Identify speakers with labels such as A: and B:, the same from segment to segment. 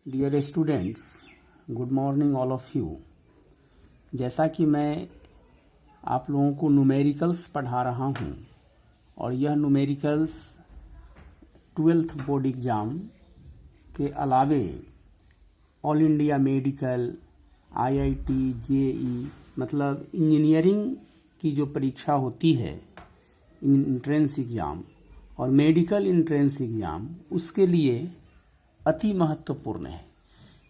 A: Dear students, good morning all of you. जैसा कि मैं आप लोगों को न्यूमेरिकल्स पढ़ा रहा हूं और यह न्यूमेरिकल्स 12th बोर्ड एग्ज़ाम के अलावे all India medical, IIT, JEE मतलब इंजीनियरिंग की जो परीक्षा होती है इंट्रेंस एग्ज़ाम और मेडिकल इंट्रेंस एग्ज़ाम, उसके लिए अति महत्वपूर्ण है,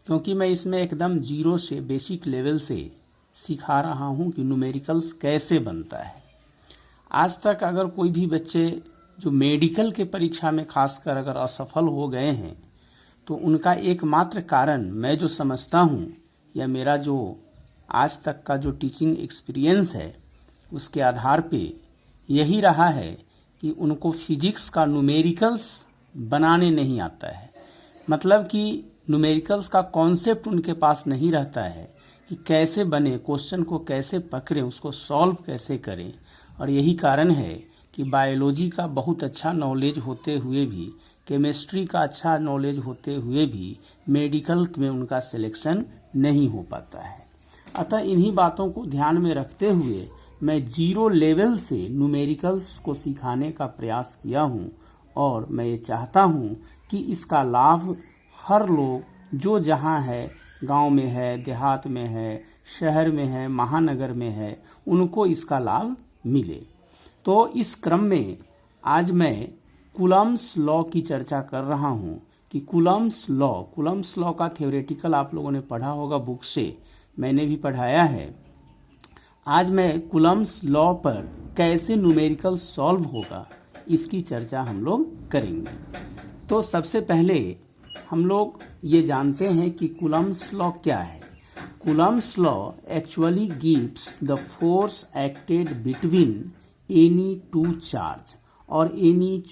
A: क्योंकि मैं इसमें एकदम जीरो से बेसिक लेवल से सिखा रहा हूं कि न्यूमेरिकल्स कैसे बनता है। आज तक अगर कोई भी बच्चे जो मेडिकल के परीक्षा में खासकर अगर असफल हो गए हैं तो उनका एकमात्र कारण मैं जो समझता हूं या मेरा जो आज तक का जो टीचिंग एक्सपीरियंस है उसके आधार पे यही रहा है कि उनको फिजिक्स का न्यूमेरिकल्स बनाने नहीं आता है। मतलब कि न्यूमेरिकल्स का कॉन्सेप्ट उनके पास नहीं रहता है कि कैसे बने, क्वेश्चन को कैसे पकड़ें, उसको सॉल्व कैसे करें। और यही कारण है कि बायोलॉजी का बहुत अच्छा नॉलेज होते हुए भी, केमिस्ट्री का अच्छा नॉलेज होते हुए भी मेडिकल में उनका सिलेक्शन नहीं हो पाता है। अतः इन्हीं बातों को ध्यान में रखते हुए मैं जीरो लेवल से न्यूमेरिकल्स को सिखाने का प्रयास किया हूँ और मैं ये चाहता हूँ कि इसका लाभ हर लोग जो जहाँ है, गांव में है, देहात में है, शहर में है, महानगर में है, उनको इसका लाभ मिले। तो इस क्रम में आज मैं कूलम्ब्स लॉ की चर्चा कर रहा हूँ कि कूलम्ब्स लॉ का थ्योरेटिकल आप लोगों ने पढ़ा होगा बुक से, मैंने भी पढ़ाया है। आज मैं कूलम्ब्स लॉ पर कैसे न्यूमेरिकल सॉल्व होगा इसकी चर्चा हम लोग करेंगे। तो सबसे पहले हम लोग ये जानते हैं कि कूलम्ब्स लॉ क्या है। Coulomb's law actually gives the force acted between any two charge और एनी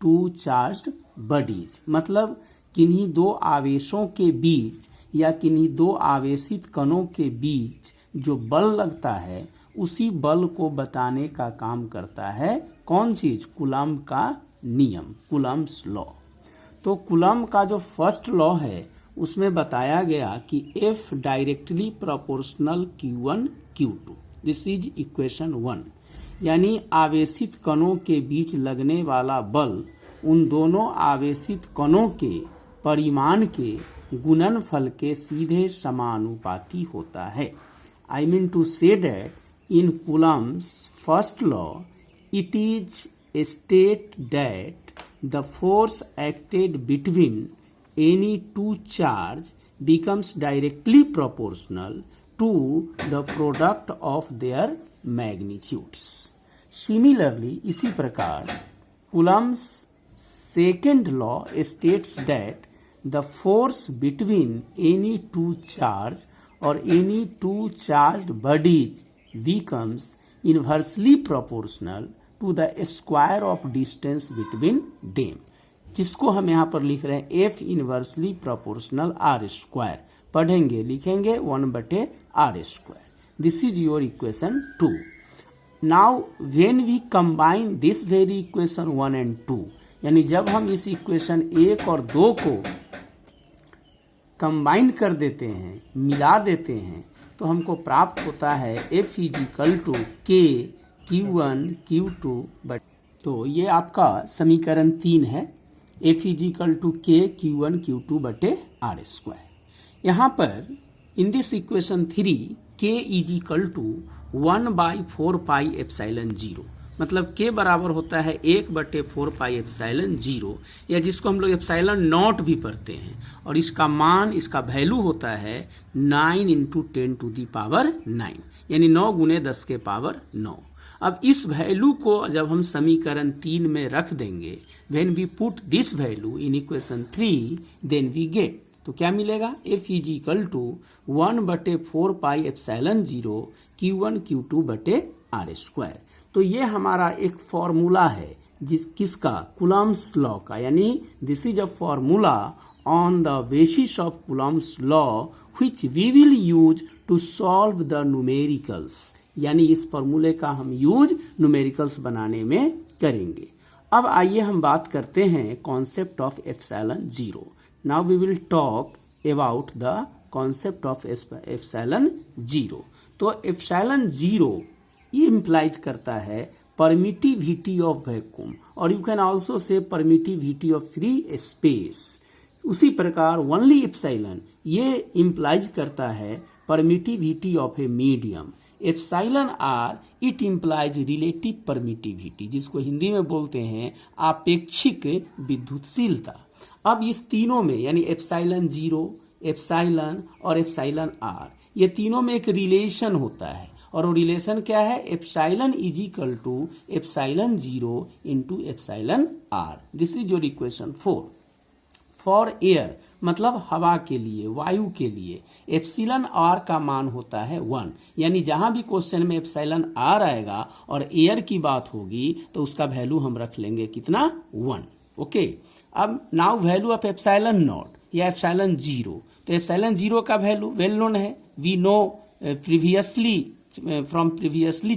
A: टू चार्ज्ड बॉडीज। मतलब किन्हीं दो आवेशों के बीच या किन्हीं दो आवेशित कणों के बीच जो बल लगता है उसी बल को बताने का काम करता है कौन चीज? कूलम्ब का नियम, कूलम्ब्स लॉ। तो कूलम्ब का जो फर्स्ट लॉ है उसमें बताया गया कि F directly proportional Q1 Q2, this is equation 1। यानी आवेशित कणों के बीच लगने वाला बल उन दोनों आवेशित कणों के परिमाण के गुणनफल के सीधे समानुपाती होता है। I mean to say that in Coulomb's first law, it is stated that the force acted between any two charge becomes directly proportional to the product of their magnitudes. Similarly, इसी प्रकार Coulomb's second law states that the force between any two charge or any two charged bodies becomes inversely proportional to the square of distance between them, जिसको हम यहाँ पर लिख रहे हैं F inversely proportional R square. पढ़ेंगे लिखेंगे 1/R square. This is your equation 2। Now when we combine this very equation 1 and 2, यानी जब हम इस इक्वेशन 1 और 2 को कंबाइन कर देते हैं, मिला देते हैं, तो हमको प्राप्त होता है F equal to K Q1 Q2 but. तो ये आपका समीकरण 3 है, F equal to K Q1 Q2 बटे R स्क्वायर। यहाँ पर in this equation 3 K equal to 1/4 pi epsilon 0, मतलब के बराबर होता है 1/4 पाई एप्सिलॉन 0, या जिसको हम लोग एप्सिलॉन नॉट भी पढ़ते हैं। और इसका मान, इसका वैल्यू होता है 9 × 10⁹, यानी 9 × 10⁹। अब इस वैल्यू को जब हम समीकरण 3 में रख देंगे, when we put this value in equation 3, then we get, तो क्या मिलेगा? F equal to 1/4 pi epsilon 0 Q1 Q2 बटे R स्क्वायर। तो ये हमारा एक फॉर्मूला है किसका? कूलम्ब्स लॉ का। यानी this is a formula on the basis of Coulomb's law which we will use to solve the numericals. यानी इस फॉर्मूले का हम यूज न्यूमेरिकल्स बनाने में करेंगे। अब आइए हम बात करते हैं concept of epsilon 0। Now we will talk about the concept of epsilon zero. तो एप्सिलॉन जीरो ये इम्प्लाइज करता है परमिटिविटी ऑफ वैक्यूम, और you can also say permittivity of free space. उसी प्रकार ओनली एप्सिलॉन ये इम्प्लाइज करता है permittivity of a medium. Epsilon R it implies relative permittivity, जिसको हिंदी में बोलते हैं आपेक्षिक विद्युतशीलता। अब इस तीनों में यानी एप्सिलॉन जीरो, एप्सिलॉन और एप्सिलॉन आर, ये तीनों में एक रिलेशन होता है, और वो रिलेशन क्या है? Epsilon is equal to epsilon zero into epsilon R. This is your equation 4। For air मतलब हवा के लिए, वायु के लिए, एप्सिलॉन आर का मान होता है 1। यानी जहां भी क्वेश्चन में एप्सिलॉन आर आएगा और एयर की बात होगी तो उसका वैल्यू हम रख लेंगे कितना? 1। ओके। अब now value of epsilon not या एप्सिलॉन जीरो, तो एप्सिलॉन जीरो का वैल्यू वेल नोन है, we know previously from previously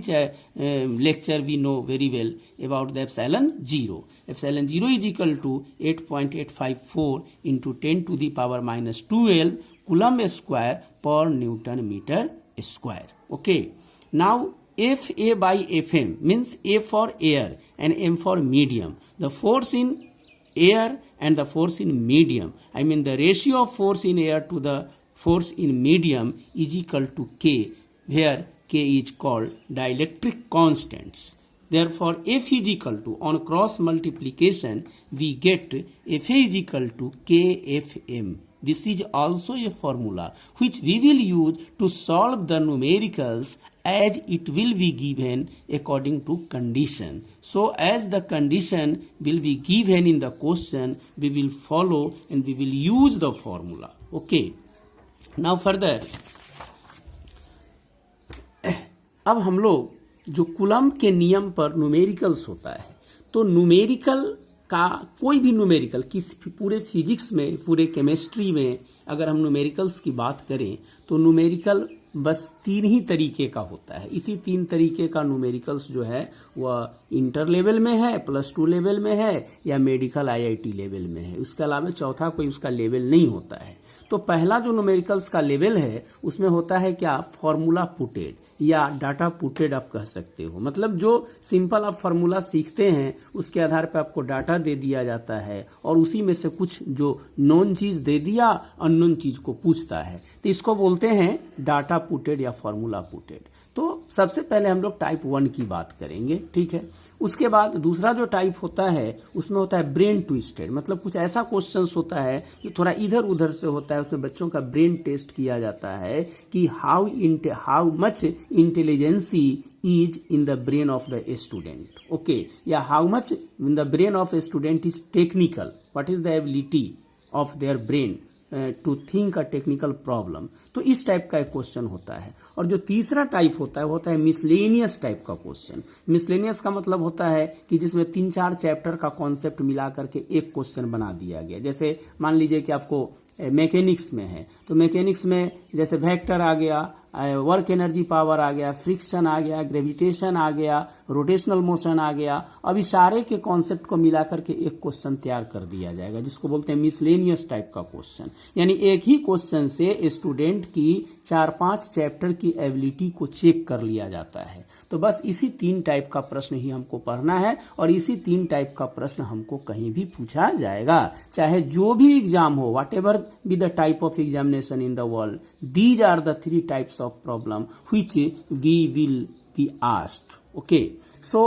A: lecture we know very well about the epsilon zero. Epsilon zero is equal to 8.854 into 10 to the power minus 12 coulomb square per Newton meter square. Okay. Now Fa by Fm means A for air and M for medium. The force in air and the force in medium, I mean the ratio of force in air to the force in medium is equal to K, where K is called dielectric constants. Therefore, F is equal to, on cross multiplication, we get Fa is equal to KFM. This is also a formula which we will use to solve the numericals as it will be given according to condition. So, as the condition will be given in the question, we will follow and we will use the formula. Okay. Now further, अब हम लोग जो coulomb के नियम पर numericals होता है, तो न्यूमेरिकल का कोई भी न्यूमेरिकल किसी पूरे फिजिक्स में, पूरे केमिस्ट्री में अगर हम न्यूमेरिकल्स की बात करें तो न्यूमेरिकल बस 3 ही तरीके का होता है। इसी 3 तरीके का न्यूमेरिकल्स जो है वह इंटर लेवल में है, +2 लेवल में है या मेडिकल IIT लेवल में है। उसके अलावा चौथा कोई उसका लेवल नहीं होता है। तो पहला जो न्यूमेरिकल्स का लेवल है उसमें होता है क्या? फॉर्मूला पुटेड या डाटा पुटेड आप कह सकते हो। मतलब जो सिंपल आप फॉर्मूला सीखते हैं उसके आधार पर आपको डाटा दे दिया जाता है और उसी में से कुछ जो नोन चीज दे दिया, अननोन चीज को पूछता है, तो इसको बोलते हैं डाटा पुटेड या फॉर्मूला पुटेड। तो सबसे पहले हम लोग टाइप 1 की बात करेंगे, ठीक है। उसके बाद दूसरा जो टाइप होता है उसमें होता है ब्रेन ट्विस्टेड, मतलब कुछ ऐसा क्वेश्चंस होता है जो थोड़ा इधर उधर से होता है, उसमें बच्चों का ब्रेन टेस्ट किया जाता है कि how much intelligence is in the brain of the student, okay, या how much in the brain of a student is technical, what is the ability of their brain to think a technical problem. तो इस type का एक question होता है। और जो तीसरा टाइप होता है वो होता है मिसलेनियस टाइप का क्वेश्चन। मिसलेनियस का मतलब होता है कि जिसमें 3-4 चैप्टर का कॉन्सेप्ट मिला करके एक क्वेश्चन बना दिया गया। जैसे मान लीजिए कि आपको मैकेनिक्स में है तो मैकेनिक्स में जैसे वेक्टर आ गया, वर्क एनर्जी पावर आ गया, फ्रिक्शन आ गया, ग्रेविटेशन आ गया, रोटेशनल मोशन आ गया। अब इस सारे के कॉन्सेप्ट को मिलाकर के एक क्वेश्चन तैयार कर दिया जाएगा जिसको बोलते हैं मिसलेनियस टाइप का क्वेश्चन। यानी एक ही क्वेश्चन से स्टूडेंट की 4-5 चैप्टर की एबिलिटी को चेक कर लिया जाता है। तो बस इसी 3 टाइप का प्रश्न ही हमको पढ़ना है और इसी 3 टाइप का प्रश्न हमको कहीं भी पूछा जाएगा, चाहे जो भी एग्जाम हो, what ever be the type of examination in the world. These are the 3 types of problem which we will be asked. Okay. So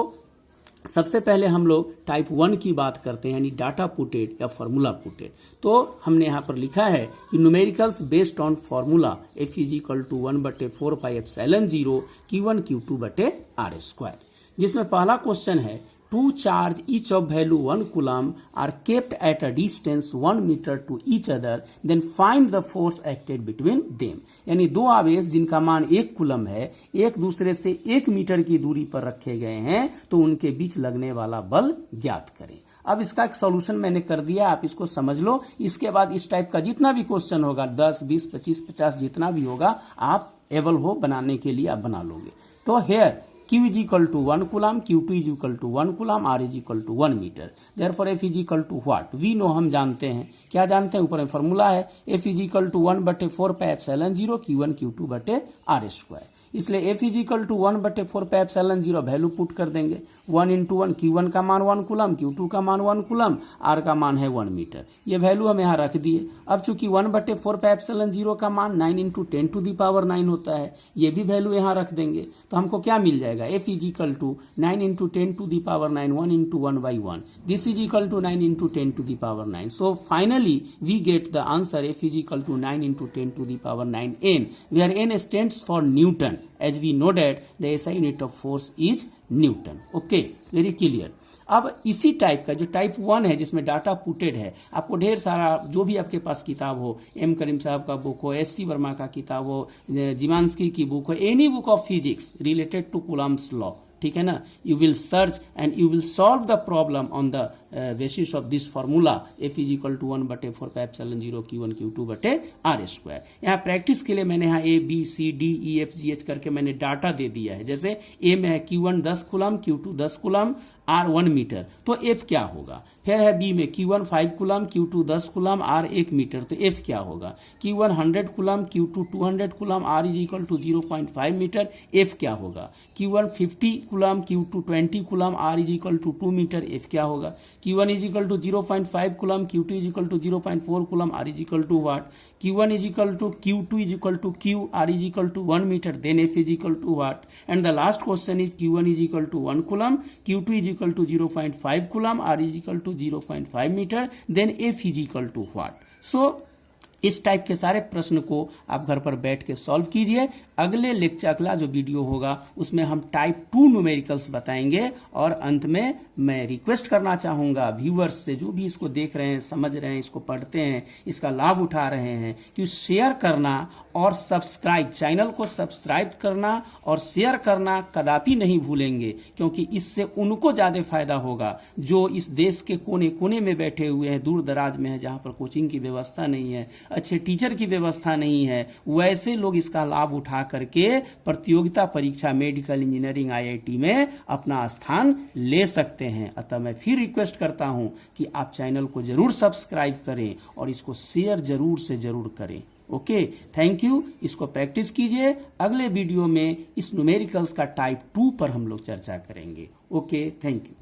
A: सबसे पहले हम लोग टाइप 1 की बात करते हैं, यानी डाटा पुटेड या फॉर्मूला पुटेड। तो हमने यहाँ पर लिखा है कि numericals based on formula F is equal to 1/4πε0 Q1 Q2/r², जिसमें पहला क्वेश्चन है two charge each of value 1 coulomb are kept at a distance 1 meter to each other, then find the force acted between them. यानी 2 आवेश जिनका मान 1 coulomb है, एक दूसरे से 1 मीटर की दूरी पर रखे गए हैं, तो उनके बीच लगने वाला बल ज्ञात करें। अब इसका एक सॉल्यूशन मैंने कर दिया, आप इसको समझ लो। इसके बाद इस टाइप का जितना भी क्वेश्चन होगा 10, 20, 25, 50 जितना भी होगा, आप एबल हो बनाने के लिए आप बना लोगे। तो hair Q is equal to 1 coulomb, Q2 is equal to 1 coulomb, R is equal to 1 metre. Therefore F is equal to what? We know, हम जानते हैं, क्या जानते हैं, ऊपर में फॉर्मूला है F is equal to 1/4πε0 Q1 Q2 बटे R स्क्वायर। इसलिए F is equal to 1/4πε0 value put कर देंगे। 1 × 1 Q1 का मान 1 कूलम, Q2 का मान 1 कूलम, R का मान है 1 मीटर। ये वैल्यू हम यहाँ रख दिए। अब चूंकि 1/4πε0 का मान 9 × 10⁹ होता है, ये भी वैल्यू यहाँ रख देंगे। तो हमको क्या मिल जाएगा? F is equal to 9 × 10⁹ 1 × 1/1। This is equal to 9 × 10⁹ so finally we get the answer F is equal to 9 × 10⁹ n, where n stands for Newton, as we know that the SI unit of force is Newton. Okay, very clear. अब इसी type का जो type 1 है जिसमें data putted है, आपको ढेर सारा जो भी आपके पास किताब हो, एम करीम साहब का बुक हो, एस सी वर्मा का किताब हो, जिमांस्की की बुक हो, any book of physics related to Coulomb's law, ठीक है ना, you will search and you will solve the problem on the basis of this formula F is equal to 1/4πε0 Q1 Q2 बटे R square. यहाँ practice के लिए मैंने यहाँ A B C D E F G H करके मैंने data दे दिया है। जैसे A में है Q1 10 coulomb, Q2 10 coulomb, R 1 metre, तो F क्या होगा? फिर है B में Q1 5 coulomb, Q2 10 coulomb, R 1 metre, तो F क्या होगा? Q1 100 coulomb, Q2 200 coulomb, R is equal to 0.5 metre, F क्या होगा? Q1 50 coulomb, Q2 20 coulomb, R is equal to 2 metre, F क्या होगा? Q1 is equal to 0.5 coulomb, Q2 is equal to 0.4 coulomb, R is equal to what? Q1 is equal to Q2 is equal to Q, R is equal to 1 metre, then F is equal to what? And the last question is Q1 is equal to 1 coulomb, Q2 is equal to 0.5 coulomb, R is equal to 0.5 metre, then F is equal to what? So इस type के सारे प्रश्न को आप घर पर बैठ के सॉल्व कीजिए। अगले लेक्चर, अगला जो वीडियो होगा उसमें हम टाइप 2 न्यूमेरिकल्स बताएंगे। और अंत में मैं रिक्वेस्ट करना चाहूँगा व्यूअर्स से, जो भी इसको देख रहे हैं, समझ रहे हैं, इसको पढ़ते हैं, इसका लाभ उठा रहे हैं, कि शेयर करना और सब्सक्राइब, चैनल को सब्सक्राइब करना और शेयर करना कदापि नहीं भूलेंगे, क्योंकि इससे उनको ज़्यादा फायदा होगा जो इस देश के कोने कोने में बैठे हुए हैं, दूर दराज में है, जहाँ पर कोचिंग की व्यवस्था नहीं है, अच्छे टीचर की व्यवस्था नहीं है। वैसे लोग इसका लाभ उठा करके प्रतियोगिता परीक्षा मेडिकल इंजीनियरिंग IIT में अपना स्थान ले सकते हैं। अतः मैं फिर रिक्वेस्ट करता हूं कि आप चैनल को जरूर सब्सक्राइब करें और इसको शेयर जरूर से जरूर करें। Okay, thank you. इसको प्रैक्टिस कीजिए। अगले वीडियो में इस न्यूमेरिकल्स का टाइप 2 पर हम लोग चर्चा करेंगे। Okay, thank you.